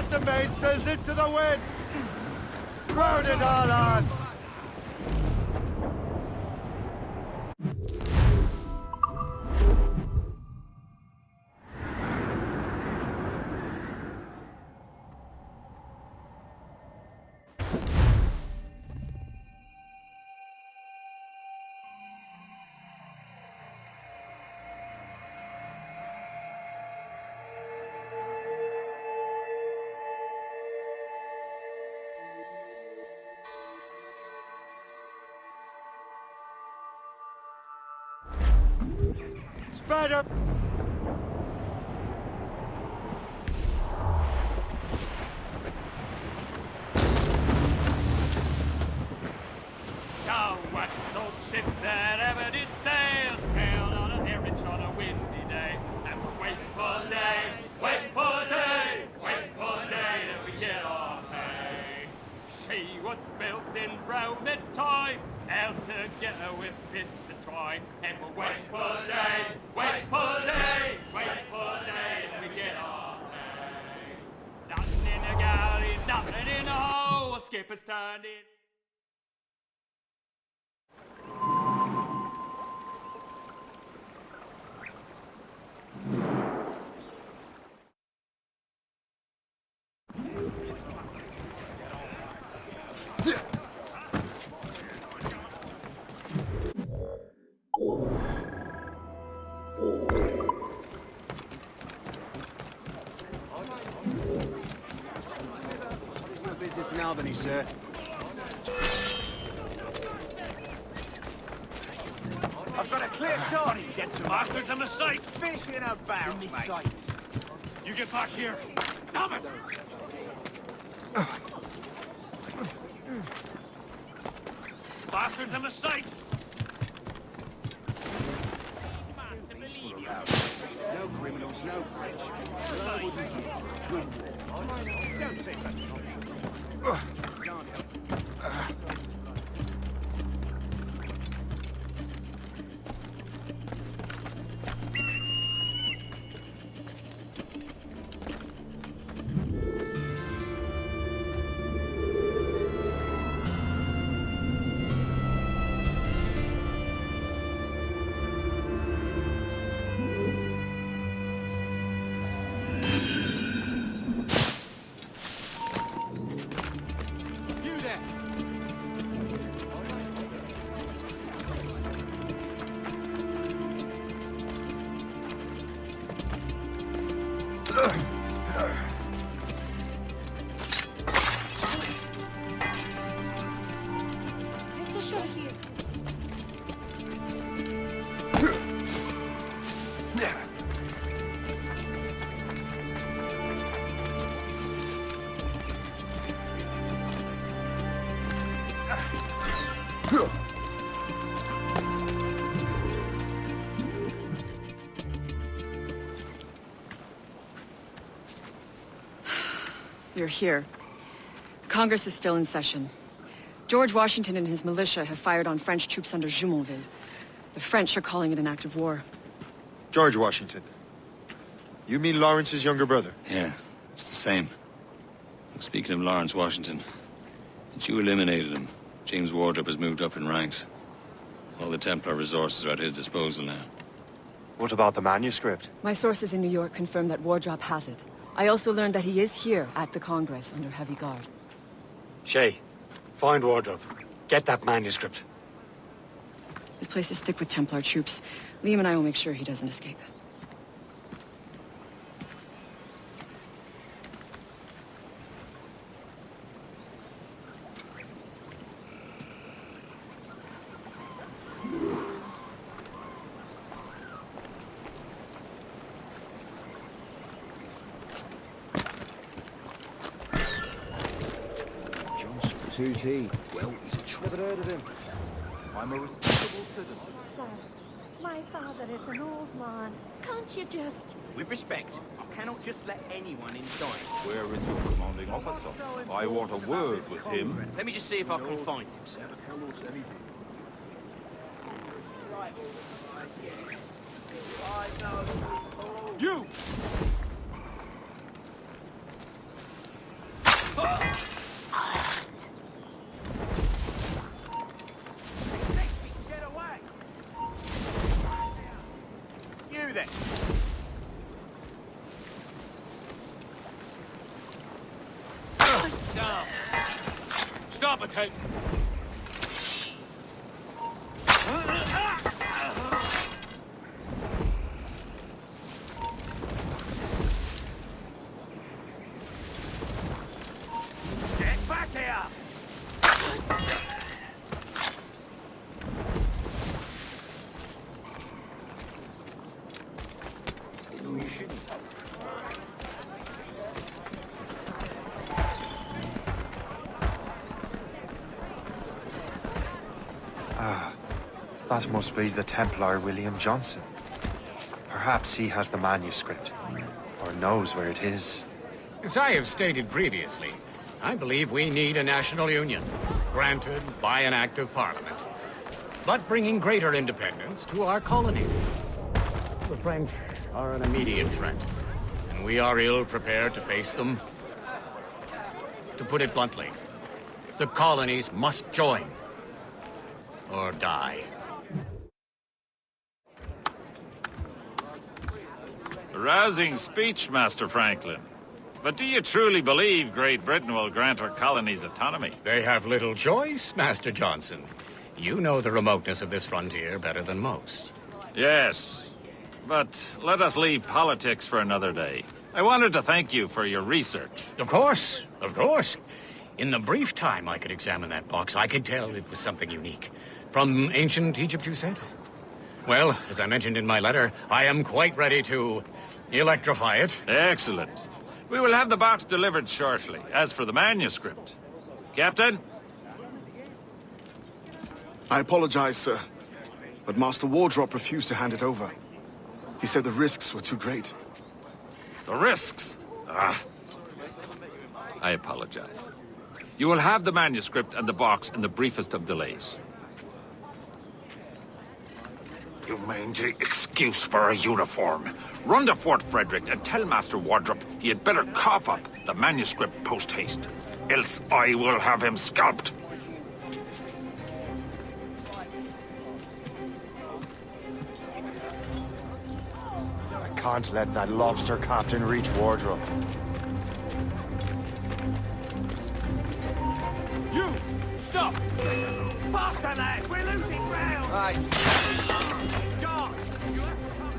Set the mainsails into the wind! Crowd it all, lads! Spread up! Go west, old ship that ever did sail, sailed on a herring on a windy day, and we're waiting for day, waiting for day, waiting for day that we get our pay. She was built in Roman times, held together with bits of twine, and we're waiting for day, waiting for day, waiting for day that we get our pay. Nothing in the galley, nothing in the hole, skipper's turned in. Business in Albany, sir. I've got a clear shot! Get some masters on the sights! Fish in a barrel, mate. Sights. You get back here! Damn it! Bastards on the sights! No criminals, no French. Good war. Don't say such nonsense. Can't help. You're here. Congress is still in session. George Washington and his militia have fired on French troops under Jumonville. The French are calling it an act of war. George Washington. You mean Lawrence's younger brother? Yeah, it's the same. Speaking of Lawrence Washington, since you eliminated him, James Wardrop has moved up in ranks. All the Templar resources are at his disposal now. What about the manuscript? My sources in New York confirm that Wardrop has it. I also learned that he is here at the Congress under heavy guard. Shay, find Wardrop. Get that manuscript. His place is thick with Templar troops. Liam and I will make sure he doesn't escape. Who's he? Well, he's a traitor. Never heard of him. I'm a respectable citizen. Sir, my father is an old man. Can't you just... With respect, I cannot just let anyone inside. Where is your commanding officer? I want a word with him. Let me just see if I can find him, sir. You! you then. Down. Stop it, Tate. Get back here! That must be the Templar William Johnson. Perhaps he has the manuscript, or knows where it is. As I have stated previously, I believe we need a national union, granted by an act of parliament, but bringing greater independence to our colony. The French are an immediate threat, and we are ill prepared to face them. To put it bluntly, the colonies must join, or die. A rousing speech, Master Franklin. But do you truly believe Great Britain will grant her colonies autonomy? They have little choice, Master Johnson. You know the remoteness of this frontier better than most. Yes, but let us leave politics for another day. I wanted to thank you for your research. Of course, of course. In the brief time I could examine that box, I could tell it was something unique. From ancient Egypt, you said? Well, as I mentioned in my letter, I am quite ready to electrify it. Excellent. We will have the box delivered shortly. As for the manuscript... Captain? I apologize, sir, but Master Wardrop refused to hand it over. He said the risks were too great. The risks? Ah. I apologize. You will have the manuscript and the box in the briefest of delays. You mangy excuse for a uniform. Run to Fort Frederick and tell Master Wardrop he had better cough up the manuscript post-haste. Else I will have him scalped. I can't let that lobster captain reach Wardrop. You! Stop! Faster, lads! We're losing ground! Right. Guards! You have to come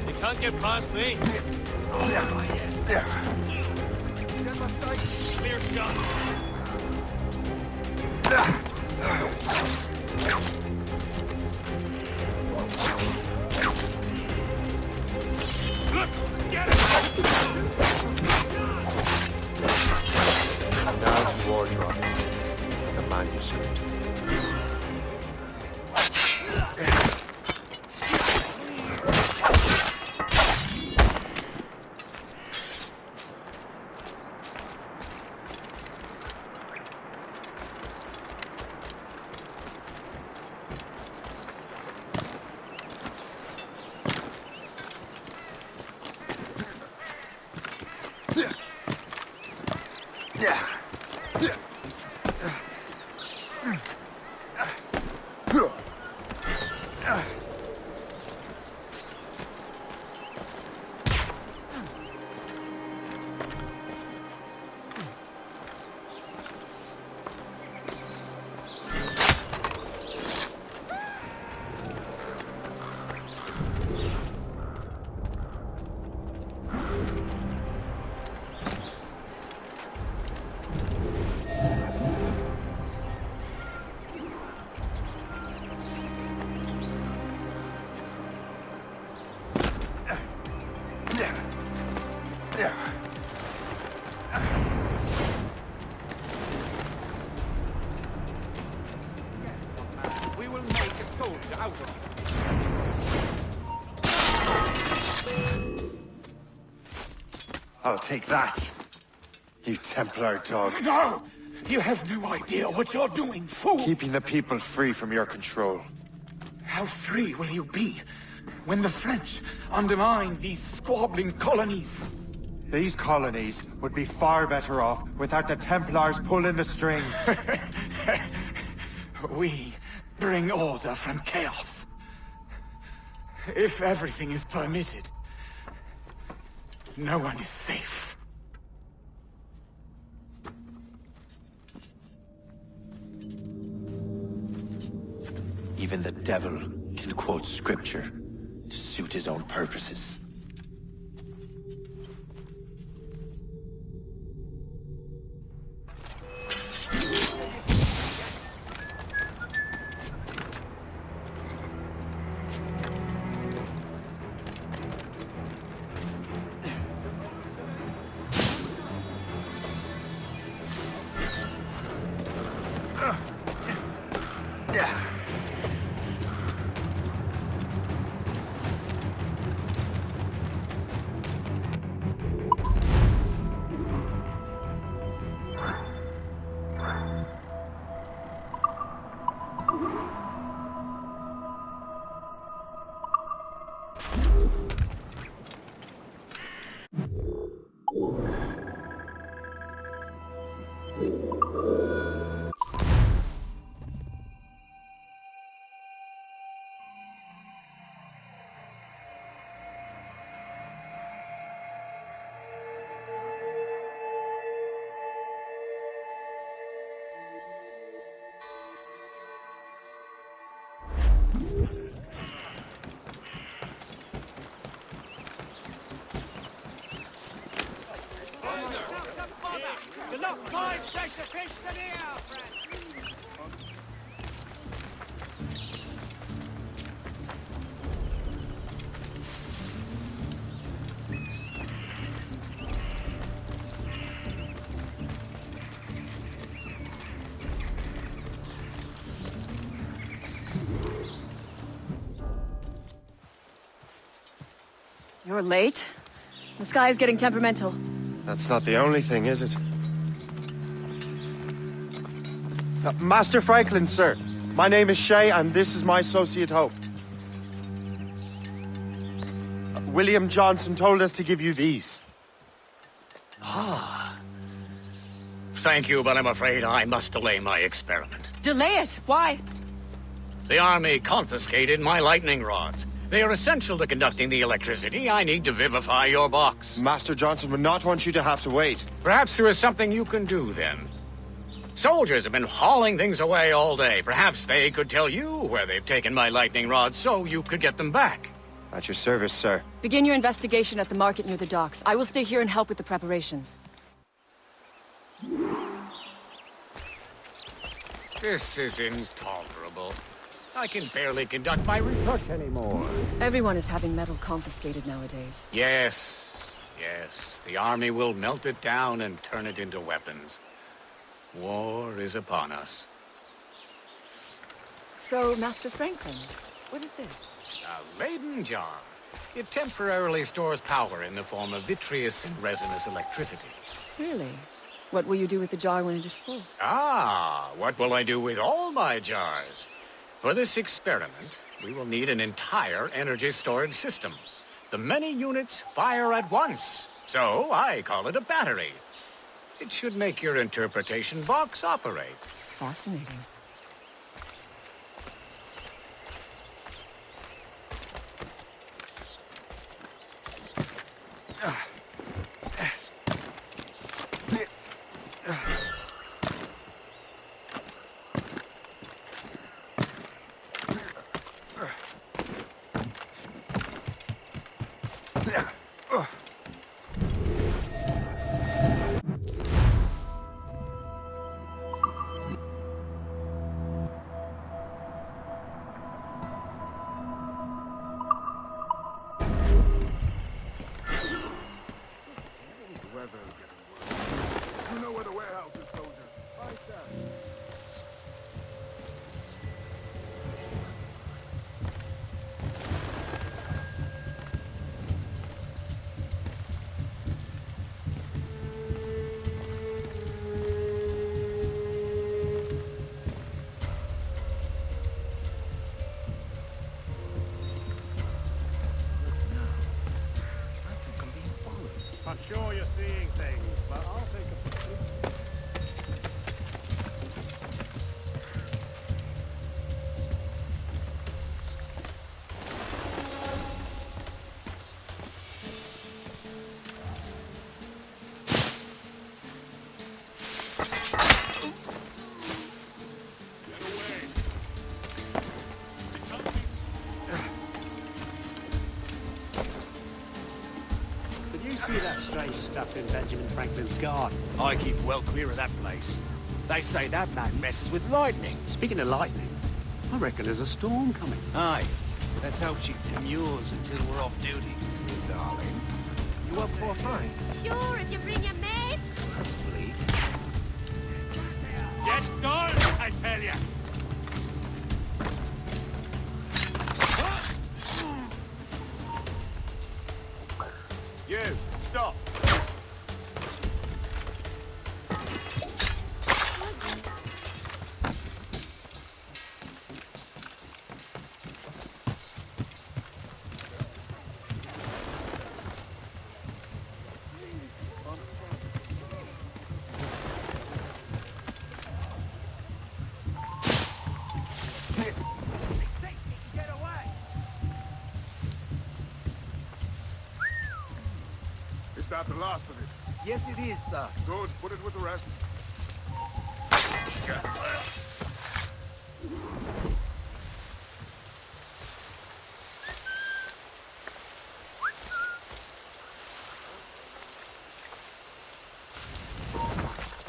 You can't get past me. Clear shot. Look! Get it! Now to Wardrop. The manuscript. We will make a soldier out of it. I'll take that, you Templar dog. No! You have no idea what you're doing, fool! Keeping the people free from your control. How free will you be when the French undermine these squabbling colonies? These colonies would be far better off without the Templars pulling the strings. We bring order from chaos. If everything is permitted, no one is safe. Even the devil can quote scripture to suit his own purposes. You're not quite fresher fish than here, friend. You're late. The sky is getting temperamental. That's not the only thing, is it? Master Franklin, sir. My name is Shay, and this is my associate Hope. William Johnson told us to give you these. Ah. Thank you, but I'm afraid I must delay my experiment. Delay it? Why? The army confiscated my lightning rods. They are essential to conducting the electricity I need to vivify your box. Master Johnson would not want you to have to wait. Perhaps there is something you can do, then. Soldiers have been hauling things away all day. Perhaps they could tell you where they've taken my lightning rods so you could get them back. At your service, sir. Begin your investigation at the market near the docks. I will stay here and help with the preparations. This is intolerable. I can barely conduct my research anymore. Everyone is having metal confiscated nowadays. Yes. The army will melt it down and turn it into weapons. War is upon us. So, Master Franklin, what is this? A Leyden jar. It temporarily stores power in the form of vitreous and resinous electricity. Really? What will you do with the jar when it is full? Ah, what will I do with all my jars? For this experiment, we will need an entire energy storage system. The many units fire at once, so I call it a battery. It should make your interpretation box operate. Fascinating. You know where the warehouse is, soldier. Right there. I'm sure you're seeing things, but I'll take a picture. see that strange stuff in Benjamin Franklin's garden? I keep well clear of that place. They say that man messes with lightning. Speaking of lightning, I reckon there's a storm coming. Aye. Let's hope she demurs until we're off duty. Darling. You up for a pint? Sure, if you bring your mates. Possibly. Get going, I tell ya! You, stop. Is that the last of it? Yes, it is, sir. Good. Put it with the rest.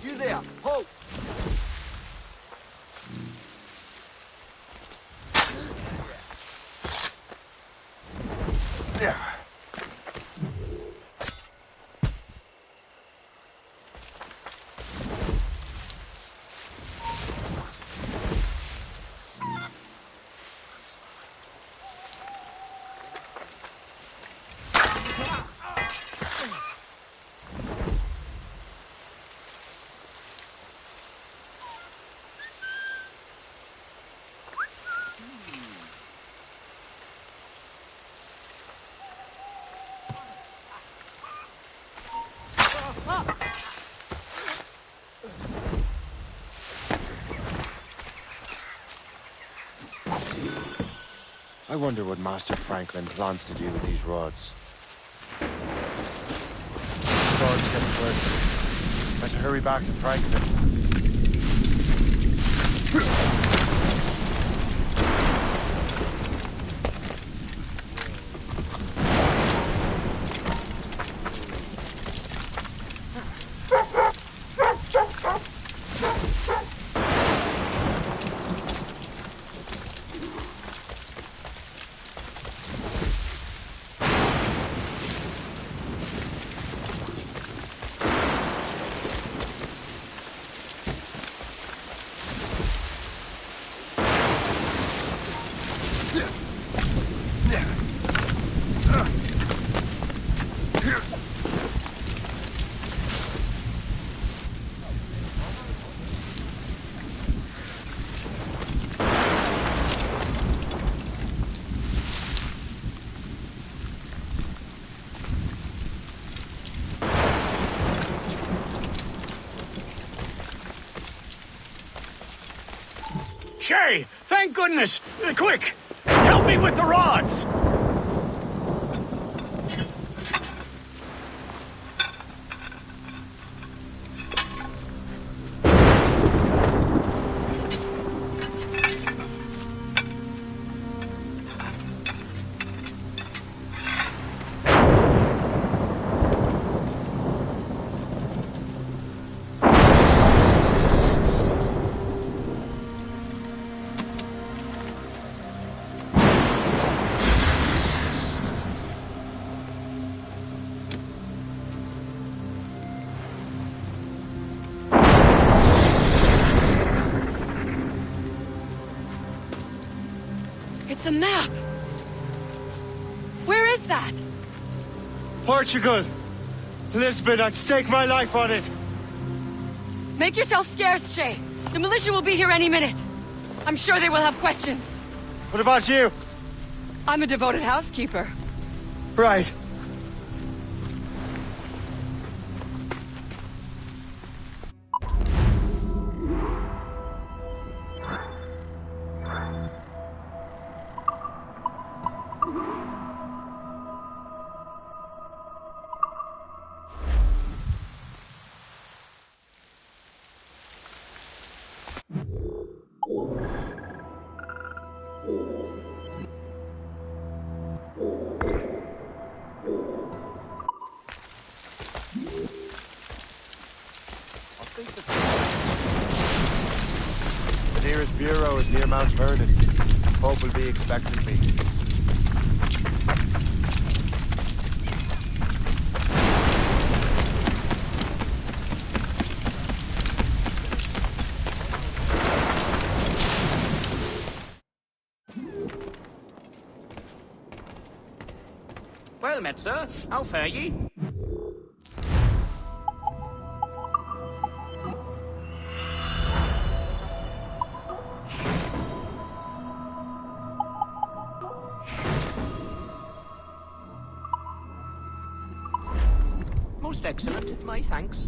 You there, halt! I wonder what Master Franklin plans to do with these rods. Storm's getting worse. Better hurry back to Franklin. Shay! Thank goodness! Quick! Help me with the rods! It's a map! Where is that? Portugal! Lisbon, I'd stake my life on it! Make yourself scarce, Shay. The militia will be here any minute. I'm sure they will have questions. What about you? I'm a devoted housekeeper. Right. bureau is near Mount Vernon. Pope will be expecting me. Well met, sir. How fare ye? Most excellent. My thanks.